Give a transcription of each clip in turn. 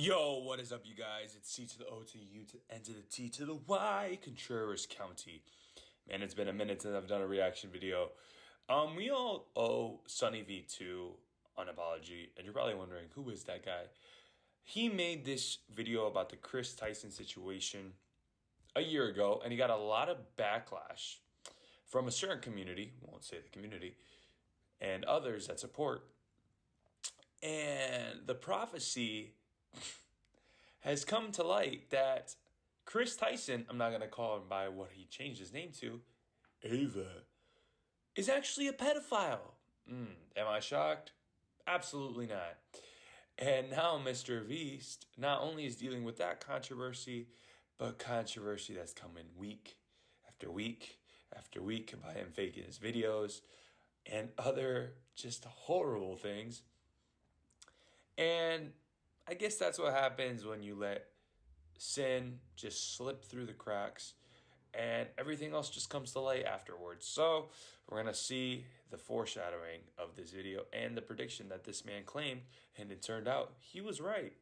Yo, what is up, you guys? It's C to the O to the U to the N to the T to the Y, Contreras County. Man, it's been a minute since I've done a reaction video. We all owe SunnyV2 an apology, and you're probably wondering, who is that guy? He made this video about the Chris Tyson situation a year ago, and he got a lot of backlash from a certain community, won't say the community, and others that support. And the prophecy has come to light that Chris Tyson, I'm not going to call him by what he changed his name to, Ava, is actually a pedophile. Am I shocked? Absolutely not. And now Mr.Beast not only is dealing with that controversy, but controversy that's coming week after week after week by him faking his videos and other just horrible things. And I guess that's what happens when you let sin just slip through the cracks and everything else just comes to light afterwards. So we're going to see the foreshadowing of this video and the prediction that this man claimed, and it turned out he was right.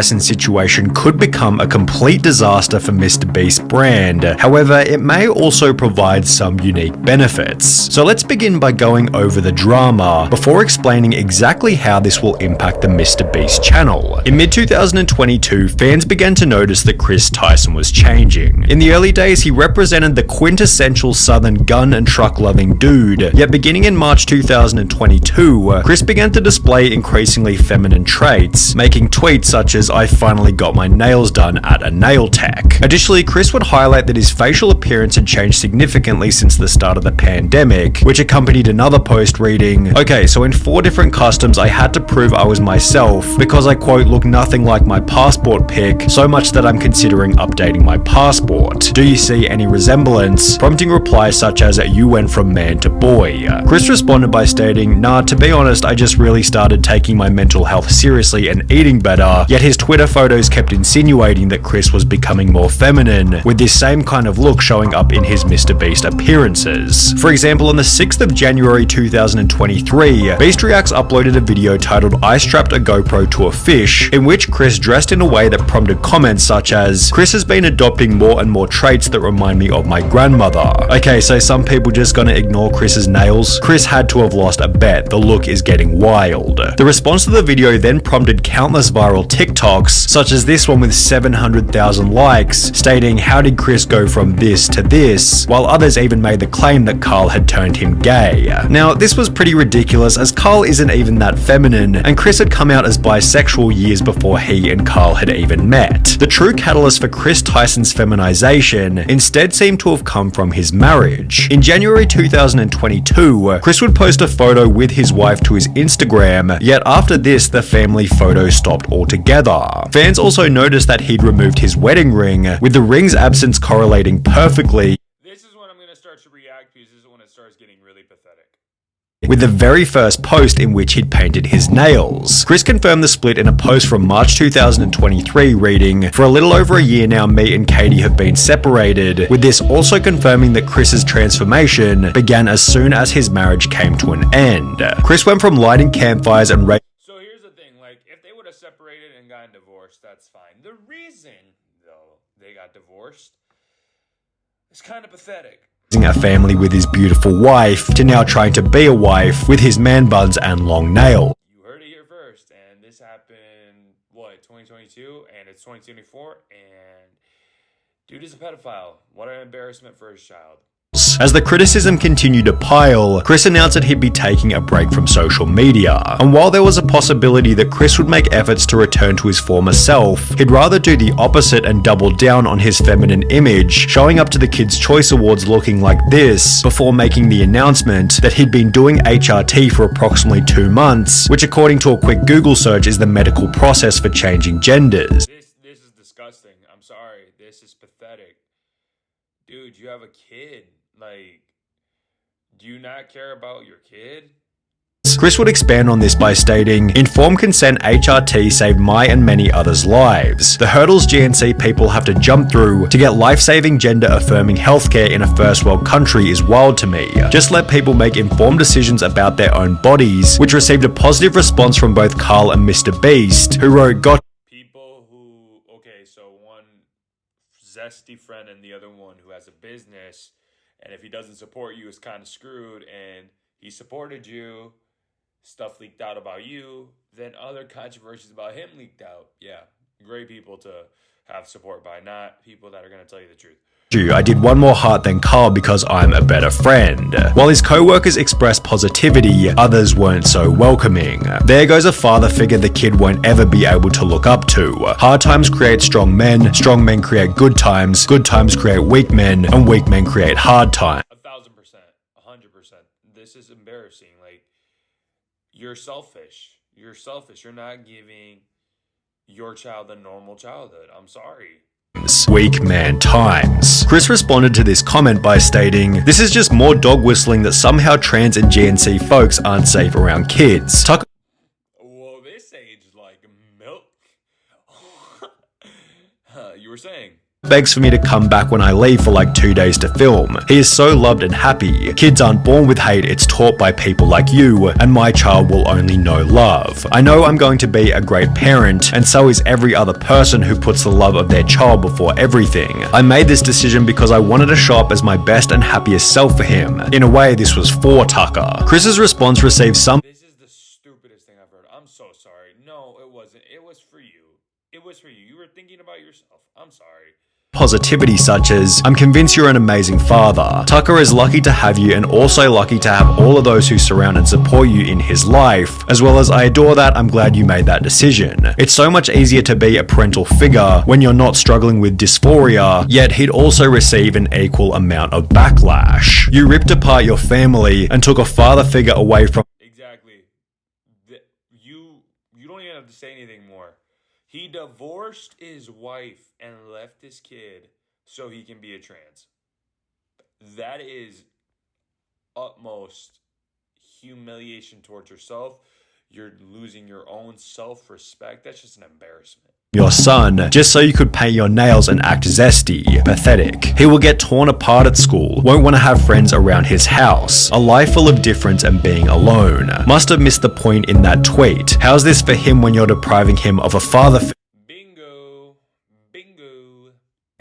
Situation could become a complete disaster for Mr.Beast's brand. However, it may also provide some unique benefits. So let's begin by going over the drama before explaining exactly how this will impact the Mr.Beast channel. In mid-2022, fans began to notice that Chris Tyson was changing. In the early days, he represented the quintessential southern gun and truck-loving dude. Yet beginning in March 2022, Chris began to display increasingly feminine traits, making tweets such as "I finally got my nails done at a nail tech." Additionally, Chris would highlight that his facial appearance had changed significantly since the start of the pandemic, which accompanied another post reading, "Okay, so in 4 different customs I had to prove I was myself because I quote look nothing like my passport pic, so much that I'm considering updating my passport. Do you see any resemblance?" Prompting replies such as "You went from man to boy." Chris responded by stating, "Nah, to be honest, I just really started taking my mental health seriously and eating better," yet his Twitter photos kept insinuating that Chris was becoming more feminine, with this same kind of look showing up in his Mr.Beast appearances. For example, on the 6th of January 2023, Beast Reacts uploaded a video titled "I strapped a GoPro to a fish," in which Chris dressed in a way that prompted comments such as, "Chris has been adopting more and more traits that remind me of my grandmother." Okay, so some people just gonna ignore Chris's nails? Chris had to have lost a bet. The look is getting wild. The response to the video then prompted countless viral TikToks, such as this one with 700,000 likes, stating, "How did Chris go from this to this?" While others even made the claim that Carl had turned him gay. Now, this was pretty ridiculous, as Carl isn't even that feminine, and Chris had come out as bisexual years before he and Carl had even met. The true catalyst for Chris Tyson's feminization instead seemed to have come from his marriage. In January 2022, Chris would post a photo with his wife to his Instagram, yet after this, the family photo stopped altogether. Fans also noticed that he'd removed his wedding ring, with the ring's absence correlating perfectly This is when I'm going to start to react, because this is when it starts getting really pathetic, with the very first post in which he'd painted his nails. Chris confirmed the split in a post from March 2023 reading, "For a little over a year now, me and Katie have been separated," with this also confirming that Chris's transformation began as soon as his marriage came to an end. Chris went from lighting campfires and separated and gotten divorced, that's fine. The reason, though, they got divorced is kind of pathetic. A family with his beautiful wife to now trying to be a wife with his man buns and long nails. You heard it here first, and this happened, 2022, and it's 2024, and dude is a pedophile. What an embarrassment for his child. As the criticism continued to pile, Chris announced that he'd be taking a break from social media. And while there was a possibility that Chris would make efforts to return to his former self, he'd rather do the opposite and double down on his feminine image, showing up to the Kids' Choice Awards looking like this, before making the announcement that he'd been doing HRT for approximately 2 months, which according to a quick Google search is the medical process for changing genders. This is disgusting. I'm sorry. This is pathetic. Dude, you have a kid. Like, do you not care about your kid? Chris would expand on this by stating, "Informed consent HRT saved my and many others' lives. The hurdles GNC people have to jump through to get life-saving gender-affirming healthcare in a first world country is wild to me. Just let people make informed decisions about their own bodies," which received a positive response from both Carl and Mr.Beast, who wrote, "Got people who zesty friend and the other one who has a business, and if he doesn't support you, is kind of screwed, and he supported you, stuff leaked out about you, then other controversies about him leaked out. Yeah, great people to have support by, not people that are going to tell you the truth. I did one more heart than Carl because I'm a better friend. While his co-workers expressed positivity, others weren't so welcoming. There goes a father figure the kid won't ever be able to look up to. Hard times create strong men create good times create weak men, and weak men create hard times. 1,000%, 100%. This is embarrassing. Like, you're selfish. You're selfish. You're not giving your child a normal childhood. I'm sorry. Weak man times. Chris responded to this comment by stating, "This is just more dog whistling that somehow trans and GNC folks aren't safe around kids." Well, this age like milk. You were saying? Begs for me to come back when I leave for like 2 days to film. He is so loved and happy. Kids aren't born with hate, it's taught by people like you, and my child will only know love. I know I'm going to be a great parent, and so is every other person who puts the love of their child before everything. I made this decision because I wanted to show up as my best and happiest self for him. In a way, this was for Tucker. Chris's response received some— "This is the stupidest thing I've heard. I'm so sorry." No, it wasn't. It was for you. It was for you. You were thinking about yourself. I'm sorry. Positivity such as, "I'm convinced you're an amazing father. Tucker is lucky to have you and also lucky to have all of those who surround and support you in his life, as well as I adore that, I'm glad you made that decision. It's so much easier to be a parental figure when you're not struggling with dysphoria, yet he'd also receive an equal amount of backlash. You ripped apart your family and took a father figure away from—" Exactly. You don't even have to say anything more. He divorced his wife and left his kid so he can be a trans. That is utmost humiliation towards yourself. You're losing your own self-respect. That's just an embarrassment. Your son, just so you could paint your nails and act zesty. Pathetic. He will get torn apart at school, won't want to have friends around his house. A life full of difference and being alone. Must have missed the point in that tweet. How's this for him when you're depriving him of a father figure?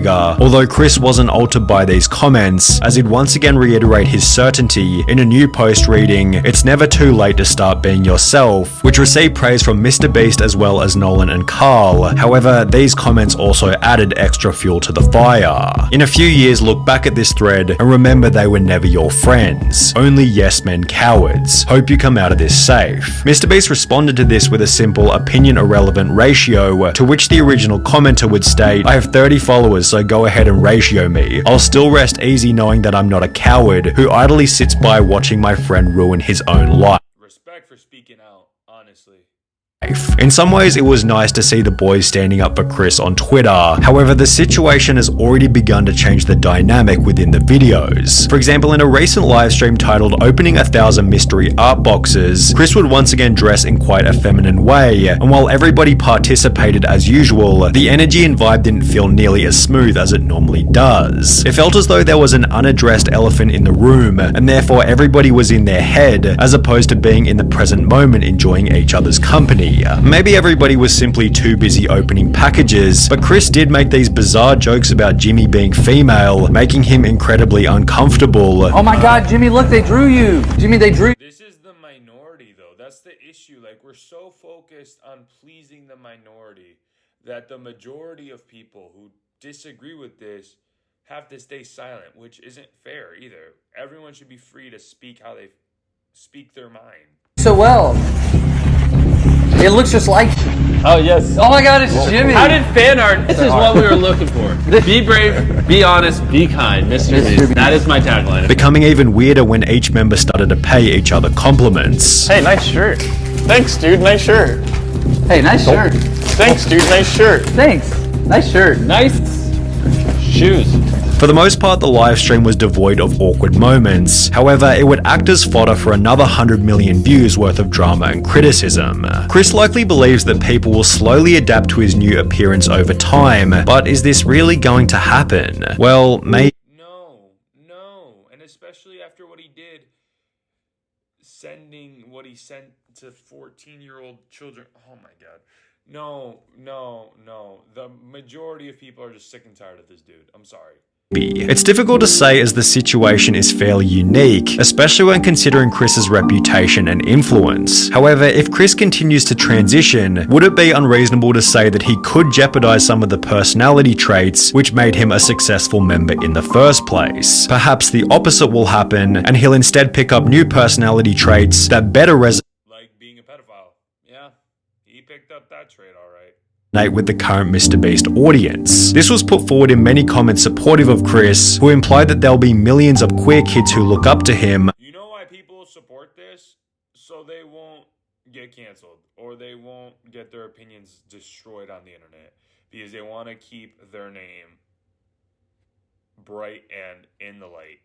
Although Chris wasn't altered by these comments, as he'd once again reiterate his certainty in a new post reading, "It's never too late to start being yourself," which received praise from Mr.Beast as well as Nolan and Carl. However, these comments also added extra fuel to the fire. In a few years, look back at this thread and remember they were never your friends. Only yes men cowards. Hope you come out of this safe. Mr.Beast responded to this with a simple opinion irrelevant ratio, to which the original commenter would state, "I have 30 followers, so go ahead and ratio me. I'll still rest easy knowing that I'm not a coward who idly sits by watching my friend ruin his own life." Respect for speaking out, honestly. In some ways, it was nice to see the boys standing up for Chris on Twitter. However, the situation has already begun to change the dynamic within the videos. For example, in a recent livestream titled "Opening 1,000 Mystery Art Boxes," Chris would once again dress in quite a feminine way, and while everybody participated as usual, the energy and vibe didn't feel nearly as smooth as it normally does. It felt as though there was an unaddressed elephant in the room, and therefore everybody was in their head, as opposed to being in the present moment enjoying each other's company. Maybe everybody was simply too busy opening packages, but Chris did make these bizarre jokes about Jimmy being female, making him incredibly uncomfortable. "Oh my god, Jimmy, look, they drew you! Jimmy, they drew you!" This is the minority, though. That's the issue. Like, we're so focused on pleasing the minority that the majority of people who disagree with this have to stay silent, which isn't fair either. Everyone should be free to speak how they speak their mind. So well. It looks just like— Oh, yes. Oh my god, it's Jimmy! How did fan art? This is what we were looking for. Be brave, be honest, be kind, Mr. Beast. That is my tagline. Becoming even weirder when each member started to pay each other compliments. Hey, nice shirt. Thanks, dude. Nice shirt. Hey, nice shirt. Thanks, dude. Nice shirt. Thanks. Nice shirt. Nice shoes. For the most part, the livestream was devoid of awkward moments. However, it would act as fodder for another 100 million views worth of drama and criticism. Chris likely believes that people will slowly adapt to his new appearance over time, but is this really going to happen? Well, maybe. No. And especially after what he did, sending what he sent to 14-year-old children. Oh my god. No. The majority of people are just sick and tired of this dude. I'm sorry. It's difficult to say as the situation is fairly unique, especially when considering Chris's reputation and influence. However, if Chris continues to transition, would it be unreasonable to say that he could jeopardize some of the personality traits which made him a successful member in the first place? Perhaps the opposite will happen, and he'll instead pick up new personality traits that better resonate Like being a pedophile. Yeah, he picked up that trait all right. with the current MrBeast audience. This was put forward in many comments supportive of Chris, who implied that there'll be millions of queer kids who look up to him. You know why people support this? So they won't get canceled or they won't get their opinions destroyed on the internet because they want to keep their name bright and in the light.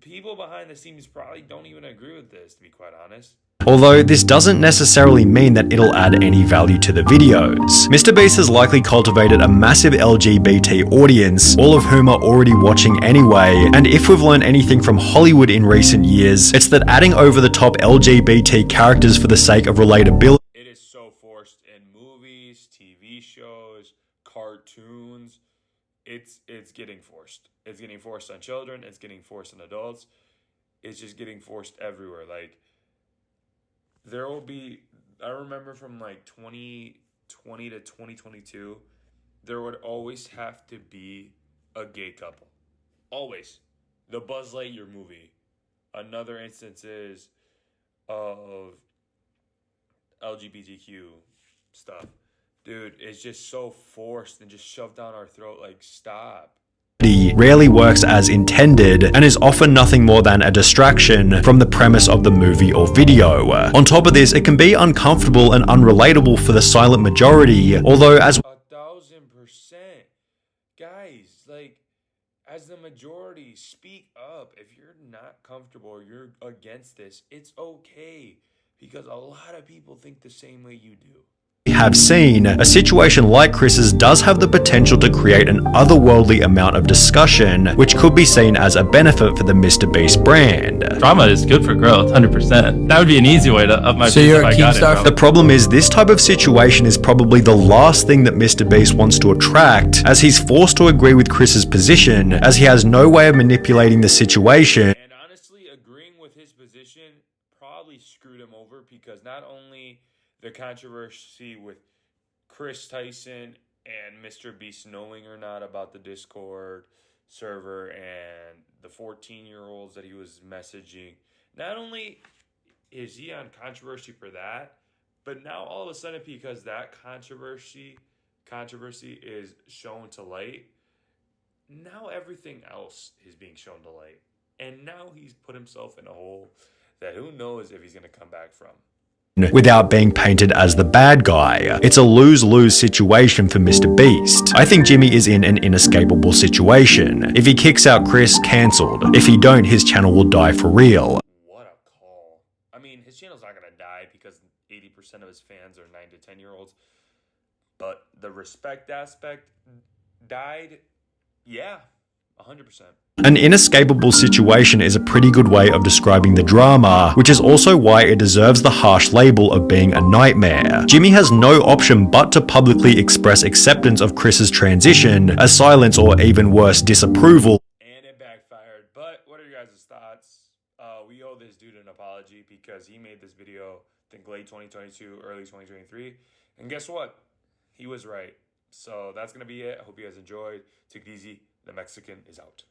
People behind the scenes probably don't even agree with this, to be quite honest. Although this doesn't necessarily mean that it'll add any value to the videos. MrBeast has likely cultivated a massive LGBT audience, all of whom are already watching anyway, and if we've learned anything from Hollywood in recent years, it's that adding over-the-top LGBT characters for the sake of relatability It is so forced in movies, TV shows, cartoons. It's getting forced. It's getting forced on children, it's getting forced on adults. It's just getting forced everywhere. Like, there will be, I remember from like 2020 to 2022, there would always have to be a gay couple. Always. The Buzz Lightyear movie. Another instances of LGBTQ stuff. Dude, it's just so forced and just shoved down our throat. Like, stop. rarely works as intended and is often nothing more than a distraction from the premise of the movie or video. On top of this, it can be uncomfortable and unrelatable for the silent majority, although as 1,000%. Guys, like, as the majority, speak up. If you're not comfortable or you're against this, it's okay, because a lot of people think the same way you do. have seen, a situation like Chris's does have the potential to create an otherworldly amount of discussion, which could be seen as a benefit for the MrBeast brand. Drama is good for growth, 100%. That would be an easy way to up my So views you're if a I got Keemstar it. The problem is, this type of situation is probably the last thing that MrBeast wants to attract, as he's forced to agree with Chris's position, as he has no way of manipulating the situation. And honestly, agreeing with his position probably screwed him over, because not only the controversy with Chris Tyson and MrBeast knowing or not about the Discord server and the 14-year-olds that he was messaging, not only is he on controversy for that, but now all of a sudden, because that controversy is shown to light, now everything else is being shown to light. And now he's put himself in a hole that who knows if he's going to come back from. Without being painted as the bad guy. It's a lose-lose situation for MrBeast. I think Jimmy is in an inescapable situation. If he kicks out Chris, cancelled. If he don't, his channel will die for real. What a call. I mean, his channel's not going to die because 80% of his fans are 9 to 10-year-olds. But the respect aspect died, yeah, 100%. An inescapable situation is a pretty good way of describing the drama, which is also why it deserves the harsh label of being a nightmare. Jimmy has no option but to publicly express acceptance of Chris's transition, as silence or even worse, disapproval. And it backfired. But what are your guys' thoughts? We owe this dude an apology because he made this video, I think late 2022, early 2023. And guess what? He was right. So that's going to be it. I hope you guys enjoyed. Take it easy. The Mexican is out.